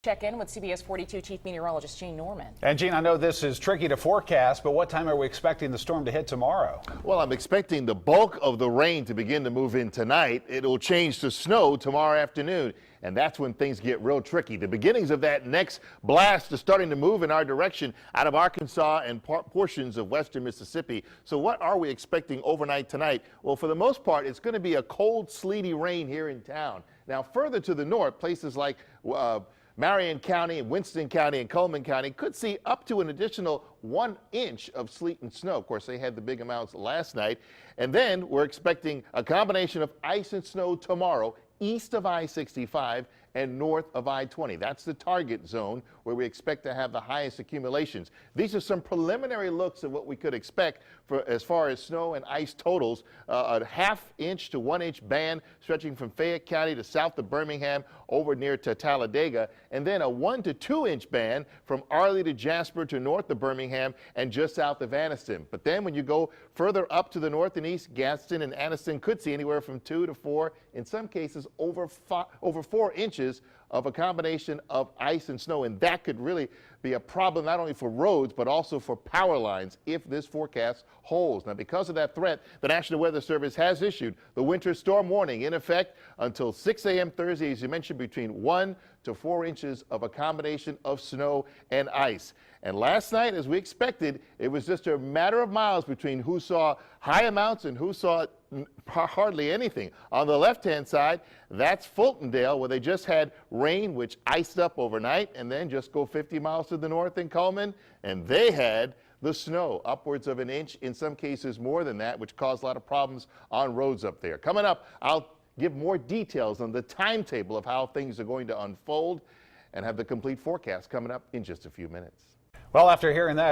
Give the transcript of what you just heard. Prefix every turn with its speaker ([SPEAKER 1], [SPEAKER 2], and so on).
[SPEAKER 1] Check in with CBS 42 Chief Meteorologist Gene Norman.
[SPEAKER 2] And Gene, I know this is tricky to forecast, but what time are we expecting the storm to hit tomorrow?
[SPEAKER 3] Well, I'm expecting the bulk of the rain to begin to move in tonight. It'll change to snow tomorrow afternoon, and that's when things get real tricky. The beginnings of that next blast is starting to move in our direction out of Arkansas and portions of western Mississippi. So what are we expecting overnight tonight? Well, for the most part, it's going to be a cold, sleety rain here in town. Now, further to the north, places like Marion County, Winston County, and Coleman County could see up to an additional 1 inch of sleet and snow. Of course, they had the big amounts last night. And then we're expecting a combination of ice and snow tomorrow east of I-65 and north of I-20. That's the target zone where we expect to have the highest accumulations. These are some preliminary looks at what we could expect for as far as snow and ice totals. A half-inch to 1 inch band stretching from Fayette County to south of Birmingham over near to Talladega, and then a 1 to 2 inch band from Arley to Jasper to north of Birmingham and just south of Anniston. But then when you go further up to the north and east, Gadsden and Anniston could see anywhere from 2 to 4, in some cases over 4 inches of a combination of ice and snow, and that could really be a problem not only for roads but also for power lines if this forecast holds. Now, because of that threat, the National Weather Service has issued the winter storm warning in effect until 6 a.m. Thursday, as you mentioned, between 1 to 4 inches of a combination of snow and ice. And last night, as we expected, it was just a matter of miles between who saw high amounts and who saw hardly anything. On the left-hand side, that's Fultondale, where they just had rain, which iced up overnight, and then just go 50 miles to the north in Coleman, and they had the snow, upwards of 1 inch, in some cases more than that, which caused a lot of problems on roads up there. Coming up, I'll give more details on the timetable of how things are going to unfold and have the complete forecast coming up in just a few minutes.
[SPEAKER 2] Well, after hearing that,